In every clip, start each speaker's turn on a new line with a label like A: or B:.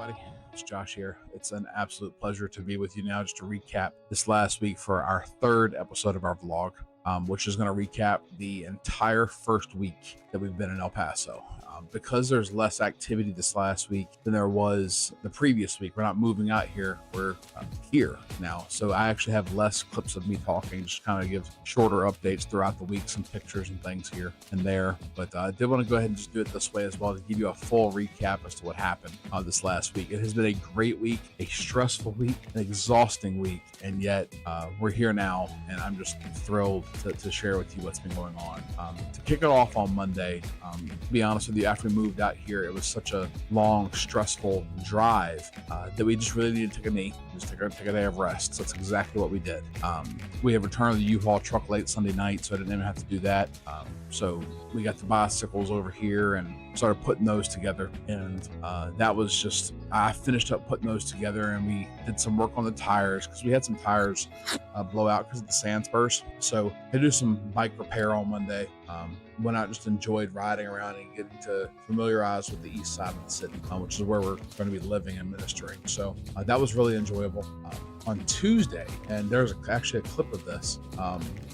A: everybody. It's Josh here. It's an absolute pleasure to be with you now just to recap this last week for our third episode of our vlog, which is going to recap the entire first week that we've been in El Paso. Because there's less activity this last week than there was the previous week. We're not moving out here. We're here now. So I actually have less clips of me talking, just kind of give shorter updates throughout the week, some pictures and things here and there. But I did want to go ahead and just do it this way as well to give you a full recap as to what happened this last week. It has been a great week, a stressful week, an exhausting week, and yet we're here now, and I'm just thrilled to share with you what's been going on. To kick it off on Monday, to be honest with you, after we moved out here, it was such a long, stressful drive that we just really needed to take a knee, just take a day of rest. So that's exactly what we did. We have returned the U-Haul truck late Sunday night, so I didn't even have to do that. So we got the bicycles over here and started putting those together, and that was just, I finished up putting those together, and we did some work on the tires because we had some tires blow out because of the sand spurs. So I did some bike repair on Monday. Went out, just enjoyed riding around and getting to familiarize with the east side of the city, which is where we're going to be living and ministering. So that was really enjoyable. On Tuesday, and there's actually a clip of this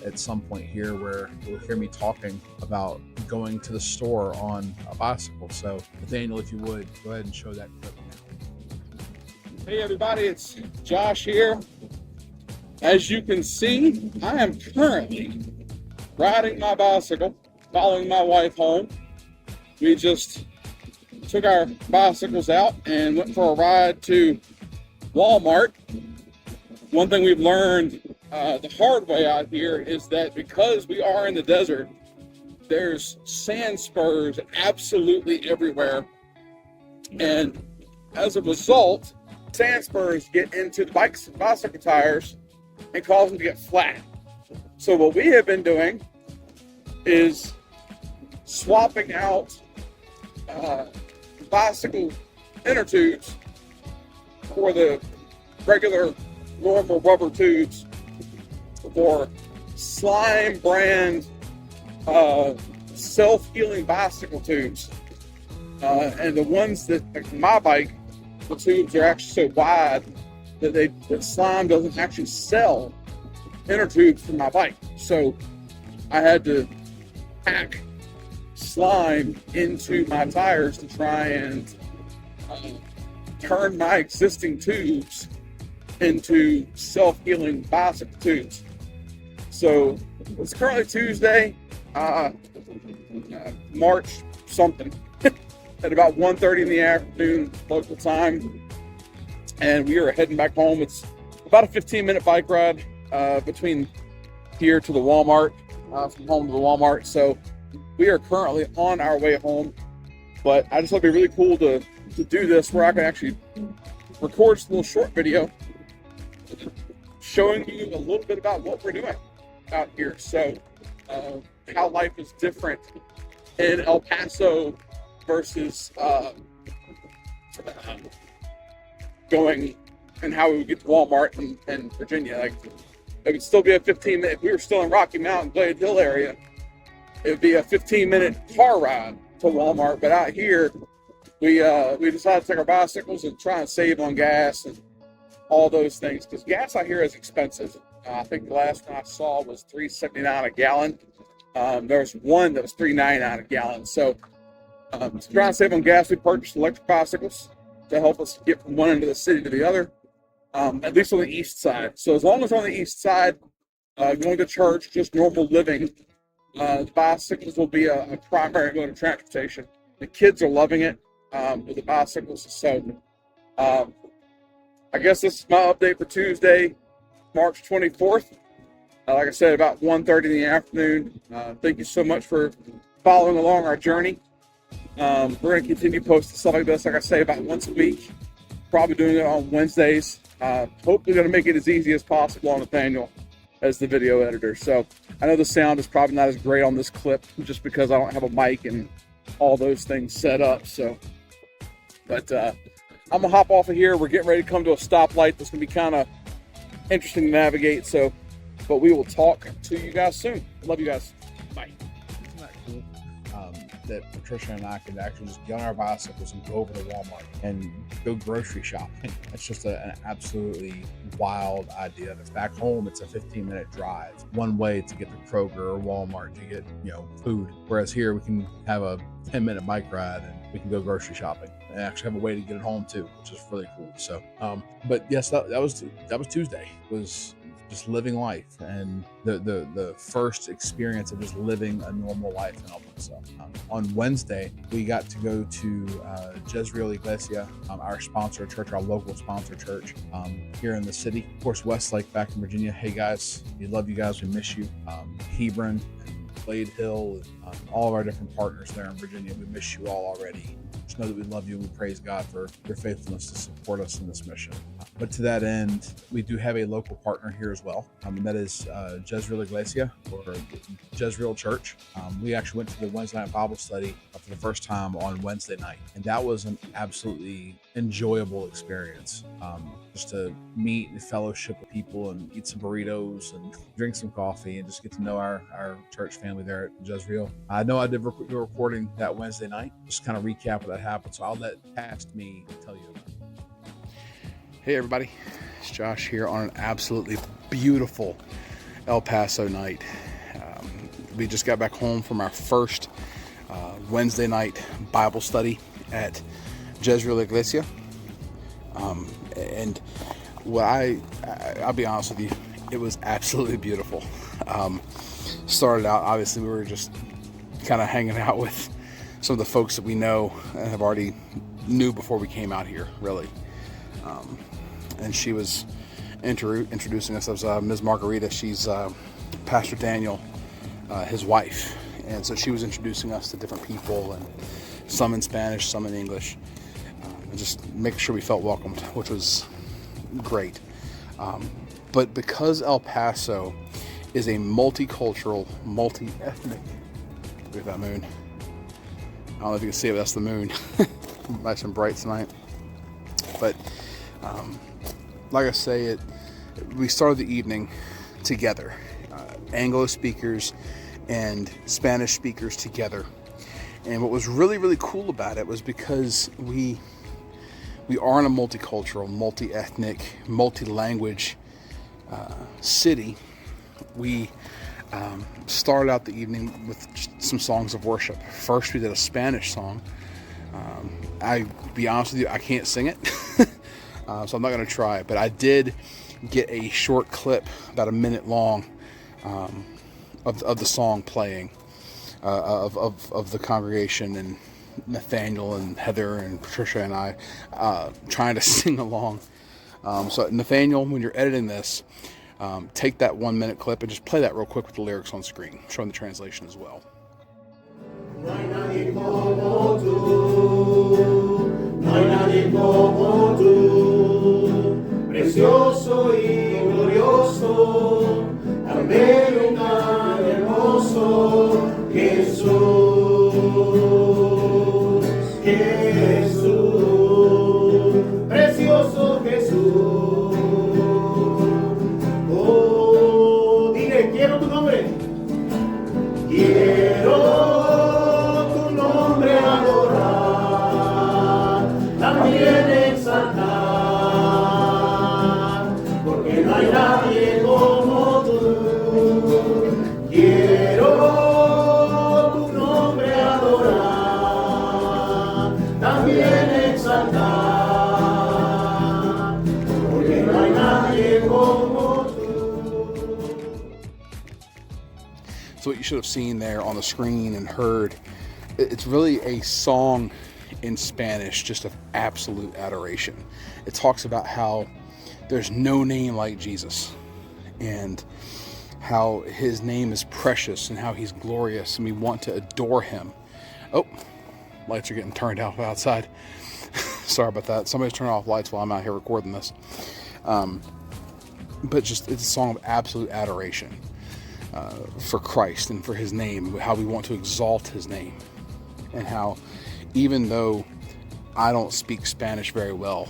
A: at some point here where you'll hear me talking about going to the store on a bicycle. So Nathaniel, if you would, go ahead and show that clip now.
B: Hey everybody, it's Josh here. As you can see, I am currently riding my bicycle, following my wife home. We just took our bicycles out and went for a ride to Walmart. One thing we've learned the hard way out here is that because we are in the desert, there's sand spurs absolutely everywhere. And as a result, sand spurs get into the bicycle tires and cause them to get flat. So what we have been doing is swapping out bicycle inner tubes for the regular normal rubber tubes for Slime brand self-healing bicycle tubes. And the ones that, like my bike, the tubes are actually so wide that Slime doesn't actually sell inner tubes for my bike. So I had to pack Slime into my tires to try and turn my existing tubes into self-healing bicycle tubes. So it's currently Tuesday, March something, at about 1:30 in the afternoon local time, and we are heading back home. It's about a 15-minute bike ride between here to the Walmart, from home to the Walmart. So we are currently on our way home, but I just thought it'd be really cool to do this where I can actually record a little short video showing you a little bit about what we're doing out here. So how life is different in El Paso versus going, and how we would get to Walmart in Virginia. Like, it would still be a 15-minute, if we were still in Rocky Mountain, Glade Hill area, it would be a 15-minute car ride to Walmart. But out here, we decided to take our bicycles and try and save on gas and all those things, because gas out here is expensive. I think the last one I saw was $3.79 a gallon. There was one that was $3.99 a gallon. So to try and save on gas, we purchased electric bicycles to help us get from one end of the city to the other, at least on the east side. So as long as we're on the east side, going to church, just normal living, the bicycles will be a primary mode of transportation. The kids are loving it with the bicycles. So I guess this is my update for Tuesday, March 24th. Like I said, about 1:30 in the afternoon. Thank you so much for following along our journey. We're going to continue posting stuff like this, like I say, about once a week. Probably doing it on Wednesdays. Hopefully going to make it as easy as possible on Nathaniel as the video editor. So I know the sound is probably not as great on this clip just because I don't have a mic and all those things set up. So, but I'm going to hop off of here. We're getting ready to come to a stoplight that's going to be kind of interesting to navigate. So, but we will talk to you guys soon. Love you guys. Bye.
A: Isn't that cool? that Patricia and I could actually just get on our bicycles and go over to Walmart and go grocery shopping. It's just an absolutely wild idea. That's back home. It's a 15-minute drive one way to get to Kroger or Walmart to get, food. Whereas here we can have a 10-minute bike ride and we can go grocery shopping and actually have a way to get it home too, which is really cool. So, but yes, that was Tuesday. It was just living life and the first experience of just living a normal life in El Paso. On Wednesday, we got to go to Jezreel Iglesia, our sponsor church, our local sponsor church here in the city. Of course, Westlake back in Virginia. Hey guys, we love you guys. We miss you. Hebron and Blade Hill, and all of our different partners there in Virginia. We miss you all already. Just know that we love you and we praise God for your faithfulness to support us in this mission. But to that end, we do have a local partner here as well, and that is Jezreel Iglesia, or Jezreel Church. We actually went to the Wednesday night Bible study for the first time on Wednesday night, and that was an absolutely enjoyable experience. Just to meet and fellowship with people and eat some burritos and drink some coffee and just get to know our church family there at Jezreel. I know I did do a recording that Wednesday night, just kind of recap what that happened. So I'll let Past Me tell you about it.
C: Hey everybody, it's Josh here on an absolutely beautiful El Paso night. We just got back home from our first Wednesday night Bible study at Jezreel Iglesia. And well, I'll be honest with you, it was absolutely beautiful. Started out, obviously, we were just kind of hanging out with some of the folks that we know and have already knew before we came out here, really. And she was introducing us as Ms. Margarita. She's Pastor Daniel, his wife. And so she was introducing us to different people, and some in Spanish, some in English. And just making sure we felt welcomed, which was great. But because El Paso is a multicultural, multi-ethnic, look at that moon. I don't know if you can see it, but that's the moon. Nice and bright tonight. But like I say, we started the evening together, Anglo speakers and Spanish speakers together. And what was really, really cool about it was because we are in a multicultural, multi-ethnic, multi-language city. We started out the evening with some songs of worship. First, we did a Spanish song. I'll be honest with you, I can't sing it, so I'm not going to try it. But I did get a short clip, about a minute long, of the song playing, of the congregation and Nathaniel and Heather and Patricia and I trying to sing along. So Nathaniel, when you're editing this, take that 1 minute clip and just play that real quick with the lyrics on screen, showing the translation as well.
D: No hay nadie como tú, no hay nadie como tú, precioso y glorioso, tan bello y tan hermoso, Jesús, Jesús, precioso Jesús. Oh, dile, quiero tu nombre, quiero también exaltar, porque no hay nadie como tú. Quiero tu nombre adorar, también exaltar, porque no hay nadie como tú.
C: So what you should have seen there on the screen and heard, it's really a song in Spanish, just of absolute adoration. It talks about how there's no name like Jesus, and how his name is precious, and how he's glorious, and we want to adore him. Oh, lights are getting turned off outside. Sorry about that. Somebody's turning off lights while I'm out here recording this. But just, it's a song of absolute adoration for Christ and for his name, how we want to exalt his name, and how even though I don't speak Spanish very well,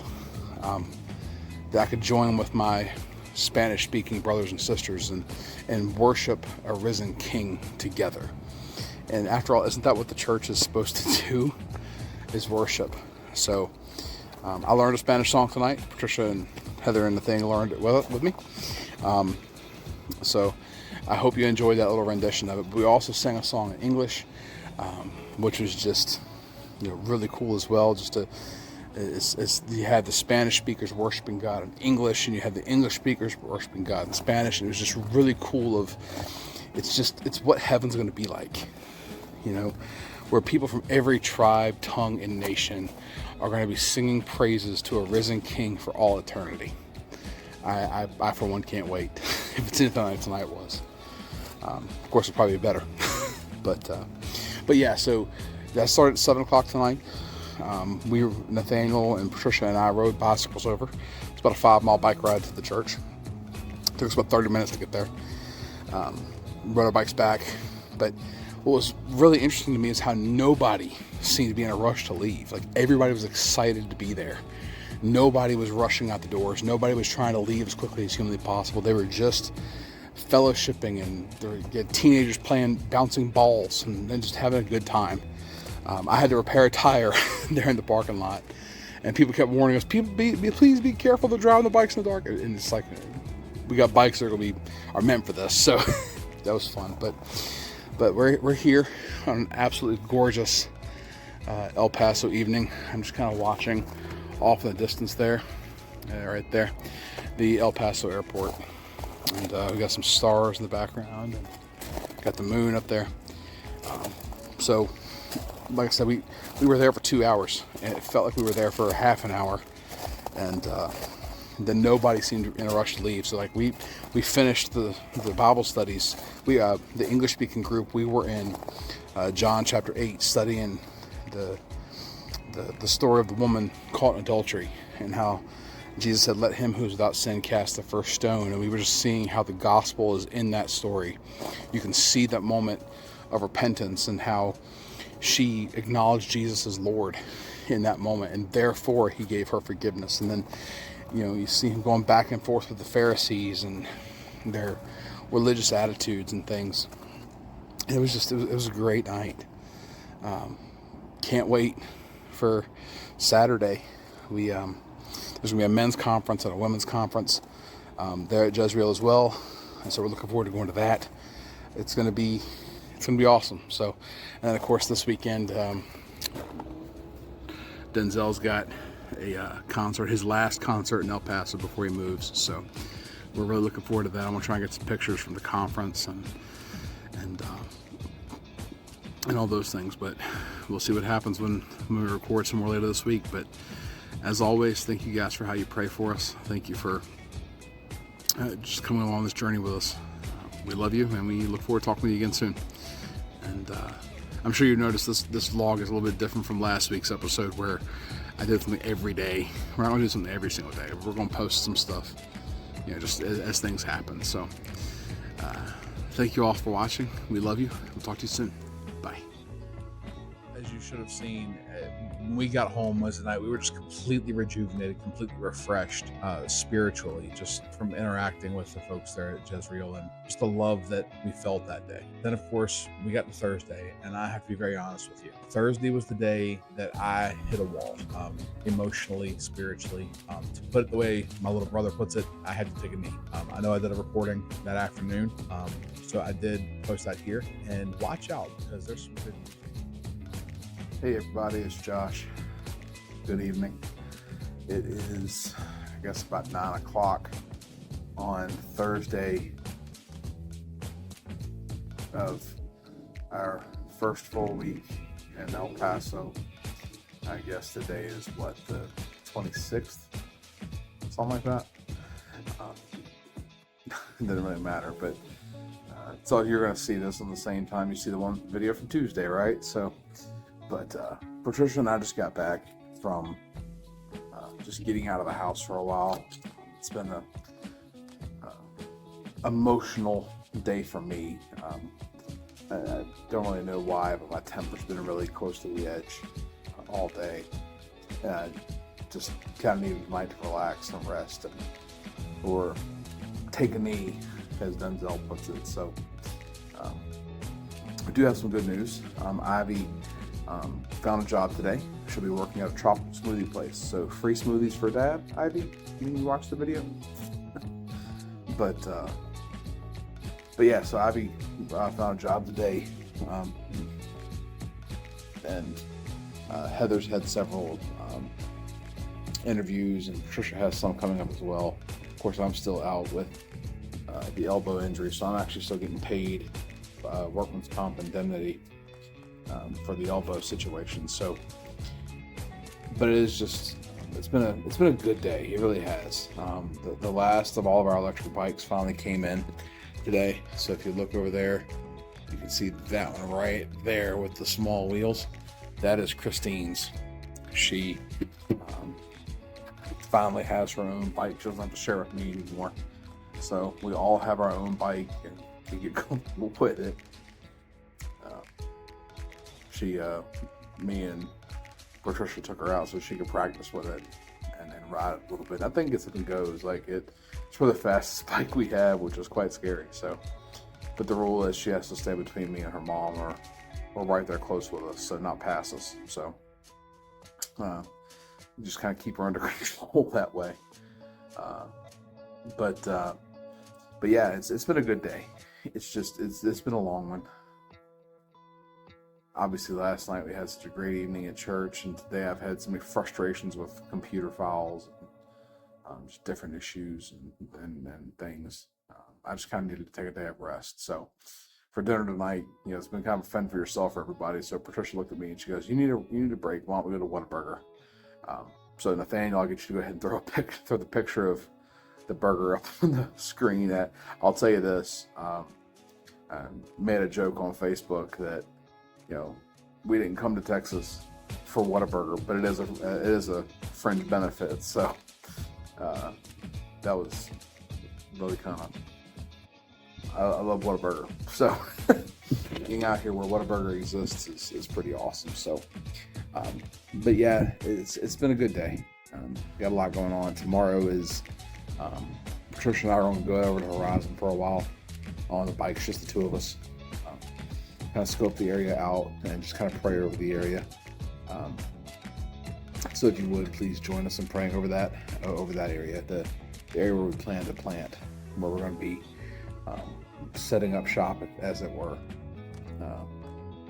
C: that I could join with my Spanish-speaking brothers and sisters and worship a risen King together. And after all, isn't that what the church is supposed to do, is worship? So I learned a Spanish song tonight. Patricia and Heather and Nathaniel learned it with me. So I hope you enjoyed that little rendition of it. We also sang a song in English, which was just really cool as well. Just to you had the Spanish speakers worshiping God in English, and you had the English speakers worshiping God in Spanish, and it was just really cool. It's what heaven's going to be like, where people from every tribe, tongue, and nation are going to be singing praises to a risen King for all eternity. I for one can't wait. If it's anything like tonight was, of course it'll probably be better. but yeah. So that started at 7 o'clock tonight. Nathaniel and Patricia and I rode bicycles over. It's about a 5-mile bike ride to the church. It took us about 30 minutes to get there. Rode our bikes back. But what was really interesting to me is how nobody seemed to be in a rush to leave. Like, everybody was excited to be there. Nobody was rushing out the doors. Nobody was trying to leave as quickly as humanly possible. They were just fellowshipping, and you had teenagers bouncing balls, and just having a good time. I had to repair a tire there in the parking lot, and people kept warning us, please be careful to drive the bikes in the dark. And it's like, we got bikes that are meant for this. So that was fun. But we're here on an absolutely gorgeous El Paso evening. I'm just kind of watching off in the distance there, right there, the El Paso airport. And we got some stars in the background, and got the moon up there. So like I said, we were there for 2 hours, and it felt like we were there for half an hour, and then nobody seemed in a rush to leave. So like we finished the Bible studies. The English speaking group, we were in John chapter 8, studying the story of the woman caught in adultery, and how Jesus said, "Let him who is without sin cast the first stone." And we were just seeing how the gospel is in that story. You can see that moment of repentance, and how she acknowledged Jesus as Lord in that moment, and therefore he gave her forgiveness. And then you see him going back and forth with the Pharisees and their religious attitudes and things. And it was a great night. Can't wait for Saturday. There's gonna be a men's conference and a women's conference there at Jezreel as well, and so we're looking forward to going to that. It's gonna be awesome. So, and then of course this weekend, Denzel's got a concert, his last concert in El Paso before he moves. So we're really looking forward to that. I'm gonna try and get some pictures from the conference and all those things. But we'll see what happens when we record some more later this week. But as always, thank you guys for how you pray for us. Thank you for just coming along this journey with us. We love you, and we look forward to talking with you again soon. And I'm sure you noticed this vlog is a little bit different from last week's episode, where I did something every day. We're not going to do something every single day. We're going to post some stuff, just as things happen. So thank you all for watching. We love you. We'll talk to you soon. Bye.
A: As you should have seen, when we got home Wednesday night, we were just completely rejuvenated, completely refreshed spiritually, just from interacting with the folks there at Jezreel, and just the love that we felt that day. Then, of course, we got to Thursday, and I have to be very honest with you. Thursday was the day that I hit a wall, emotionally, spiritually. To put it the way my little brother puts it, I had to take a knee. I know I did a recording that afternoon, so I did post that here, and watch out, because there's some good news.
C: Hey everybody, it's Josh. Good evening. It is, I guess, about 9 o'clock on Thursday of our first full week in El Paso. I guess today is the 26th? Something like that. It doesn't really matter, but so you're going to see this on the same time you see the one video from Tuesday, right? But Patricia and I just got back from just getting out of the house for a while. It's been a emotional day for me. I don't really know why, but my temper's been really close to the edge all day. And I just kind of needed the night to relax and rest, or take a knee, as Denzel puts it. So I do have some good news. Ivy found a job today. She'll be working at a tropical smoothie place. So free smoothies for Dad, Ivy. You watched the video? but yeah, so Ivy found a job today. And Heather's had several interviews, and Patricia has some coming up as well. Of course, I'm still out with the elbow injury, so I'm actually still getting paid workman's comp indemnity for the elbow situation. So, but it's been a good day. It really has. The last of all of our electric bikes finally came in today. So if you look over there, you can see that one right there with the small wheels. That is Christine's. She finally has her own bike. She doesn't have to share with me anymore. So we all have our own bike and we get comfortable with it. Me and Patricia took her out so she could practice with it and ride it a little bit. I think it's looking goes. Like it's for the fastest bike we have, which is quite scary. So, but the rule is she has to stay between me and her mom, or right there close with us, so not pass us. So, just kind of keep her under control that way. But yeah, it's been a good day. It's been a long one. Obviously, last night we had such a great evening at church, and today I've had so many frustrations with computer files, and just different issues and things. I just kind of needed to take a day of rest. So for dinner tonight, it's been kind of fun for yourself for everybody. So Patricia looked at me and she goes, "You need a break. Why don't we go to Whataburger?" So Nathaniel, I'll get you to go ahead and throw the picture of the burger up on the screen. I'll tell you this. I made a joke on Facebook that we didn't come to Texas for Whataburger, but it is a fringe benefit. So that was really kind of. I love Whataburger. So being out here where Whataburger exists is pretty awesome. So, but yeah, it's been a good day. Got a lot going on. Tomorrow is Patricia and I are going to go over to Horizon for a while on the bikes, just the two of us. Kind of scope the area out and just kind of pray over the area. So if you would, please join us in praying over that area, the area where we plan to plant, where we're going to be setting up shop, as it were,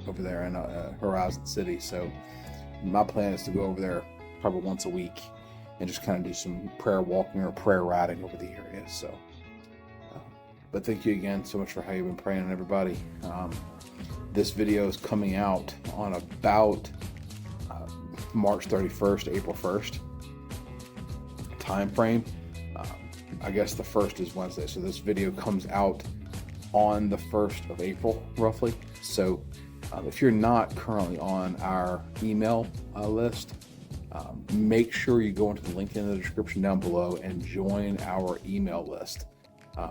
C: over there in Horizon City. So my plan is to go over there probably once a week and just kind of do some prayer walking or prayer riding over the area. So, but thank you again so much for how you've been praying on everybody. This video is coming out on about March 31st, April 1st time frame. I guess the 1st is Wednesday, so this video comes out on the 1st of April, roughly. So if you're not currently on our email list, make sure you go into the link in the description down below and join our email list.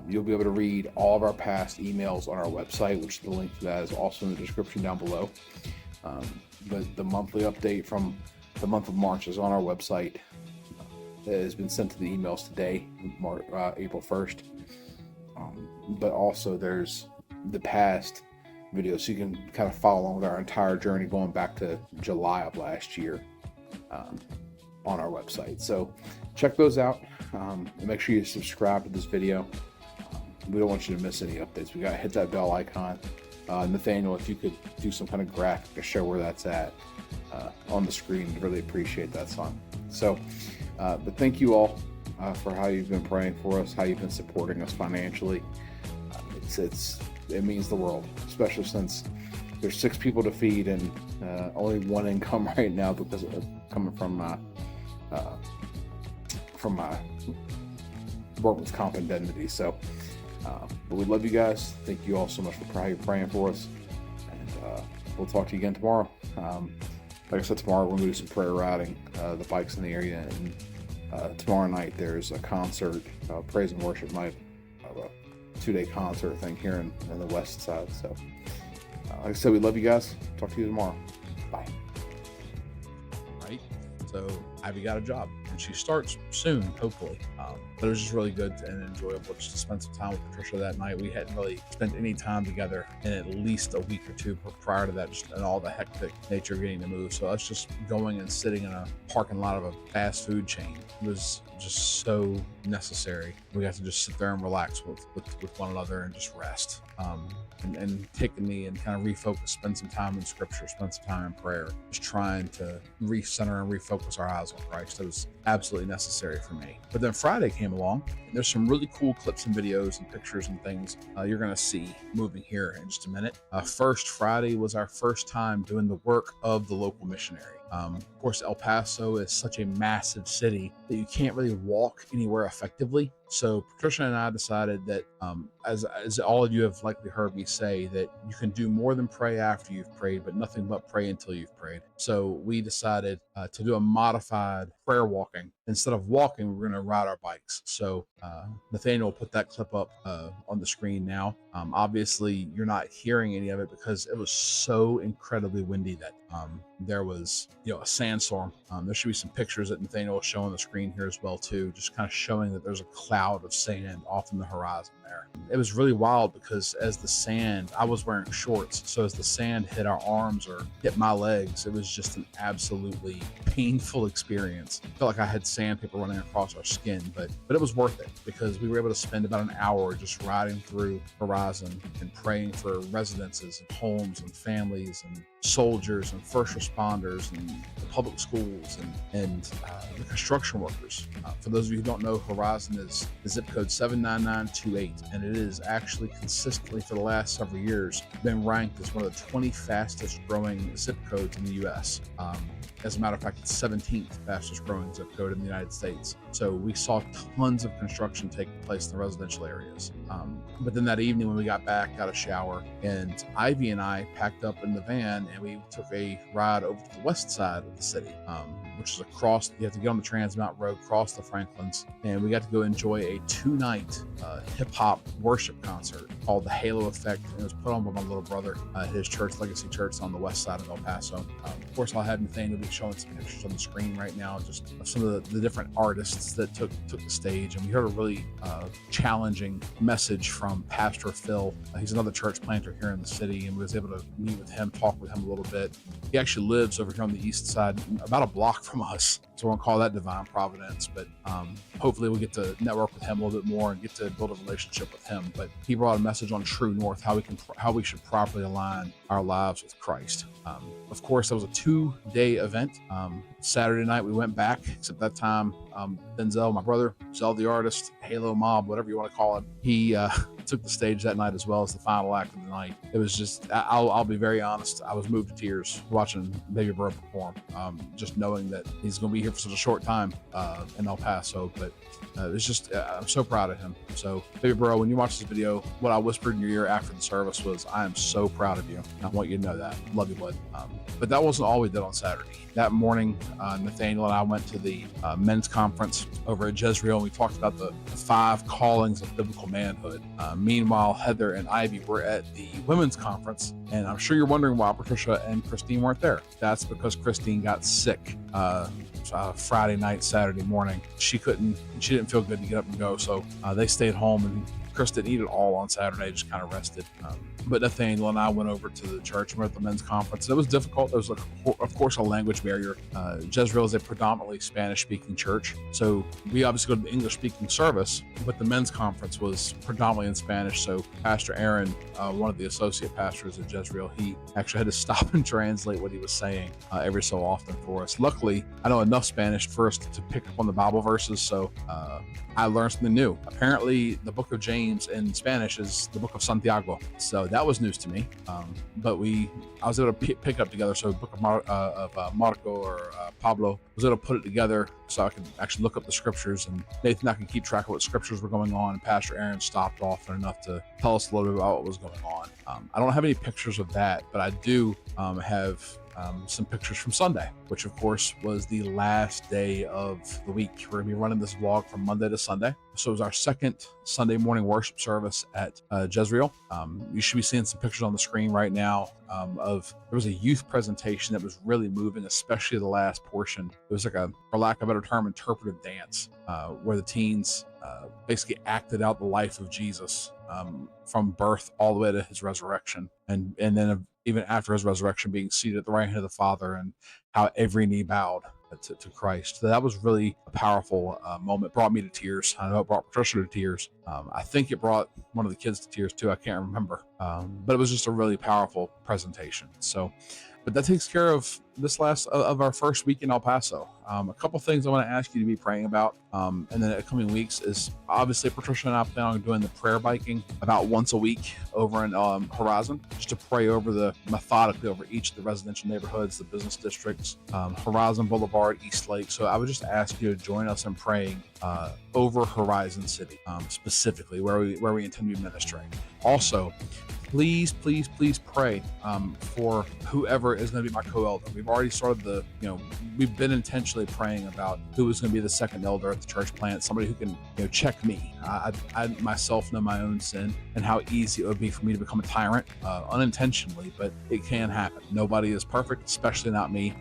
C: You'll be able to read all of our past emails on our website, which the link to that is also in the description down below. But the monthly update from the month of March is on our website. It has been sent to the emails today, April 1st. But also there's the past videos, so you can kind of follow along with our entire journey going back to July of last year on our website. So check those out. And make sure you subscribe to this video. We don't want you to miss any updates. We got to hit that bell icon. Nathaniel, if you could do some kind of graphic to show where that's at on the screen, I'd really appreciate that, son. So, but thank you all for how you've been praying for us, how you've been supporting us financially. It means the world, especially since there's 6 people to feed and only one income right now because of coming from my workman's comp indemnity. So, but we love you guys. Thank you all so much for how you're praying for us, and we'll talk to you again tomorrow. Like I said, tomorrow we're going to do some prayer riding, the bikes in the area, and tomorrow night there's a concert, praise and worship night, a 2-day concert thing here in the west side. So, like I said, we love you guys. Talk to you tomorrow. Bye.
A: Right. So Ivy got a job, and she starts soon, hopefully. But it was just really good and enjoyable just to spend some time with Patricia that night. We hadn't really spent any time together in at least a week or two prior to that, just and all the hectic nature of getting to move. So us just going and sitting in a parking lot of a fast food chain was just so necessary. We got to just sit there and relax with one another and just rest. And taking me and kind of refocus, spend some time in scripture, spend some time in prayer, just trying to recenter and refocus our eyes on Christ. It was absolutely necessary for me. But then Friday came along, and there's some really cool clips and videos and pictures and things you're going to see moving here in just a minute. First, Friday was our first time doing the work of the local missionary. Of course, El Paso is such a massive city that you can't really walk anywhere effectively. So Patricia and I decided that, as all of you have likely heard me say, that you can do more than pray after you've prayed, but nothing but pray until you've prayed. So we decided to do a modified prayer walking. Instead of walking, we're going to ride our bikes. So Nathaniel will put that clip up on the screen now. Obviously, you're not hearing any of it because it was so incredibly windy that there was a sandstorm. There should be some pictures that Nathaniel will show on the screen here as well too, just kind of showing that there's a cloud of sand off in the horizon there. It was really wild because as the sand, I was wearing shorts, so as the sand hit our arms or hit my legs, it was just an absolutely painful experience. I felt like I had sandpaper running across our skin, but it was worth it because we were able to spend about an hour just riding through Horizon and praying for residences and homes and families and soldiers and first responders and the public schools and the construction workers. For those of you who don't know, Horizon is the zip code 79928, and it is actually consistently for the last several years been ranked as one of the 20 fastest growing zip codes in the U.S. As a matter of fact, it's 17th fastest growing zip code in the United States. So we saw tons of construction taking place in the residential areas. But then that evening when we got back, got a shower, and Ivy and I packed up in the van and we took a ride over to the west side of the city, which is across, you have to get on the Trans Mountain Road, cross the Franklins, and we got to go enjoy a 2-night hip-hop worship concert called The Halo Effect. And it was put on by my little brother at his church, Legacy Church, on the west side of El Paso. Of course, I'll have Nathaniel be showing some pictures on the screen right now, just of some of the different artists that took the stage. And we heard a really challenging message from Pastor Phil. He's another church planter here in the city, and we was able to meet with him, talk with him a little bit. He actually lives over here on the east side, about a block from us. So we'll call that divine providence, but hopefully we'll get to network with him a little bit more and get to build a relationship with him. But he brought a message on True North, how we should properly align our lives with Christ. Of course, that was a 2-day event. Saturday night we went back, except that time Denzel, my brother, Zell the artist, Halo Mob, whatever you want to call it, he took the stage that night as well as the final act of the night. It was just, I'll be very honest, I was moved to tears watching Baby Bro perform, just knowing that he's going to be here for such a short time in El Paso. But it's just, I'm so proud of him. So Baby Bro, when you watch this video, what I whispered in your ear after the service was, I am so proud of you. I want you to know that. Love you, bud. But that wasn't all we did on Saturday. That morning, Nathaniel and I went to the men's conference over at Jezreel, and we talked about the 5 callings of biblical manhood. Meanwhile, Heather and Ivy were at the women's conference, and I'm sure you're wondering why Patricia and Christine weren't there. That's because Christine got sick Friday night, Saturday morning. She didn't feel good to get up and go, so they stayed home, and Chris didn't eat it all on Saturday, just kind of rested. But Nathaniel and I went over to the church and we're at the men's conference. It was difficult. There was, of course, a language barrier. Jezreel is a predominantly Spanish-speaking church, so we obviously go to the English-speaking service, but the men's conference was predominantly in Spanish. So Pastor Aaron, one of the associate pastors at Jezreel, he actually had to stop and translate what he was saying every so often for us. Luckily, I know enough Spanish for us to pick up on the Bible verses, so I learned something new. Apparently, the book of James in Spanish is the book of Santiago, so that was news to me. But I was able to pick up together. So the book of Marco or Pablo, was able to put it together so I could actually look up the scriptures, and Nathan and I could keep track of what scriptures were going on, and Pastor Aaron stopped often enough to tell us a little bit about what was going on. I don't have any pictures of that, but I do have some pictures from Sunday, which of course was the last day of the week. We're gonna be running this vlog from Monday to Sunday. So it was our second Sunday morning worship service at Jezreel. You should be seeing some pictures on the screen right now there was a youth presentation that was really moving, especially the last portion. It was like for lack of a better term, interpretive dance, where the teens basically acted out the life of Jesus from birth all the way to his resurrection, and then even after his resurrection, being seated at the right hand of the Father, and how every knee bowed to Christ. So that was really a powerful moment. Brought me to tears. I know it brought Patricia to tears. I think it brought one of the kids to tears too. I can't remember. But it was just a really powerful presentation. So, but that takes care of this last of our first week in El Paso. A couple things I want to ask you to be praying about in the coming weeks is obviously Patricia and I plan on doing the prayer biking about once a week over in Horizon, just to pray methodically over each of the residential neighborhoods, the business districts, Horizon Boulevard, East Lake. So I would just ask you to join us in praying over Horizon City, specifically where we intend to be ministering. Also, please pray for whoever is going to be my co-elder. We've already started we've been intentionally praying about who is going to be the second elder at the church plant, somebody who can check me. I myself know my own sin and how easy it would be for me to become a tyrant unintentionally, but it can happen. Nobody is perfect, especially not me.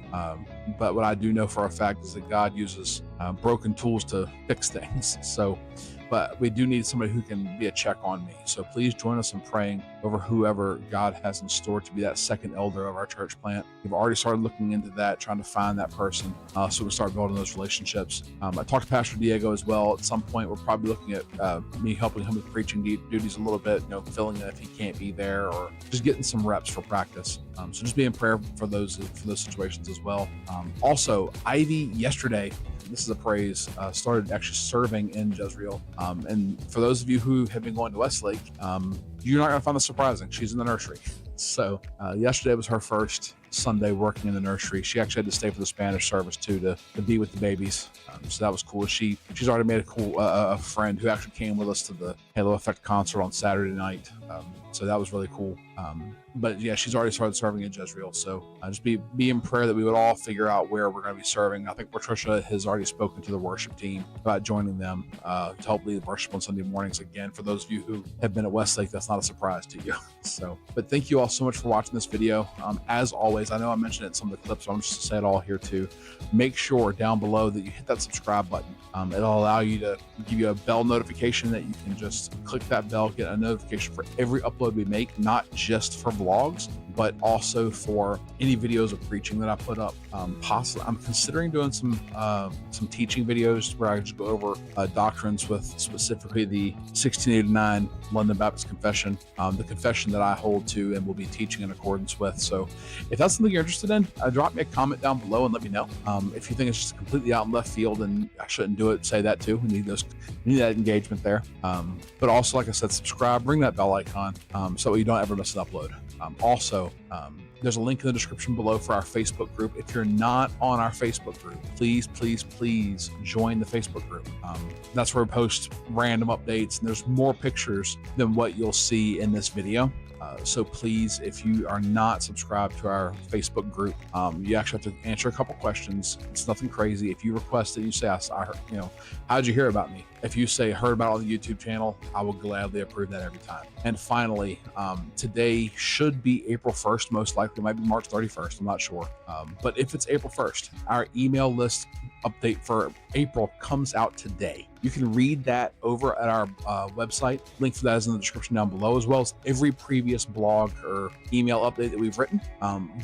A: But what I do know for a fact is that God uses broken tools to fix things. So, but we do need somebody who can be a check on me. So please join us in praying over whoever God has in store to be that second elder of our church plant. We've already started looking into that, trying to find that person, so we start building those relationships. I talked to Pastor Diego as well. At some point, we're probably looking at me helping him with preaching duties a little bit, filling in if he can't be there, or just getting some reps for practice. So just be in prayer for those situations as well. Also, Ivy yesterday, this is a praise, started actually serving in Jezreel. And for those of you who have been going to Westlake, you're not going to find this surprising. She's in the nursery. So yesterday was her first Sunday working in the nursery. She actually had to stay for the Spanish service too, to be with the babies. So that was cool. She's already made a friend who actually came with us to the Halo Effect concert on Saturday night. So that was really cool. But yeah, she's already started serving in Jezreel. So just be in prayer that we would all figure out where we're going to be serving. I think Patricia has already spoken to the worship team about joining them to help lead worship on Sunday mornings. Again, for those of you who have been at Westlake, that's not a surprise to you. So, but thank you all so much for watching this video. As always, I know I mentioned it in some of the clips, so I'm just going to say it all here too. Make sure down below that you hit that subscribe button. It'll allow you to give you a bell notification that you can just click that bell, get a notification for every upload we make, not just for vlogs, but also for any videos of preaching that I put up. Possibly, I'm considering doing some teaching videos where I just go over doctrines with specifically the 1689 London Baptist Confession, the confession that I hold to and will be teaching in accordance with. So if that's something you're interested in, drop me a comment down below and let me know. If you think it's just completely out in left field and I shouldn't do it, say that too. We need that engagement there. But also, like I said, subscribe, ring that bell icon so you don't ever miss an upload. Also, there's a link in the description below for our Facebook group. If you're not on our Facebook group, please join the Facebook group. That's where we post random updates, and there's more pictures than what you'll see in this video. So please, if you are not subscribed to our Facebook group, you actually have to answer a couple questions. It's nothing crazy. If you request it, you say, I heard, how'd you hear about me? If you say heard about it on the YouTube channel, I will gladly approve that every time. And finally, today should be April 1st, most likely. It might be March 31st, I'm not sure. But if it's April 1st, our email list update for April comes out today. You can read that over at our website. Link for that is in the description down below, as well as every previous blog or email update that we've written.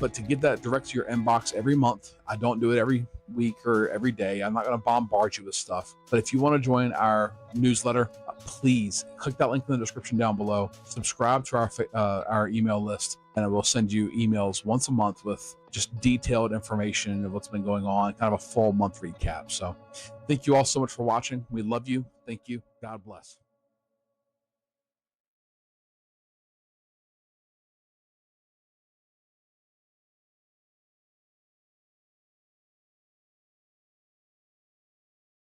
A: But to get that direct to your inbox every month, I don't do it every week or every day. I'm not going to bombard you with stuff. But if you want to join our newsletter, please click that link in the description down below. Subscribe to our email list, and it will send you emails once a month with just detailed information of what's been going on, kind of a full month recap. So thank you all so much for watching. We love you. Thank you. God bless.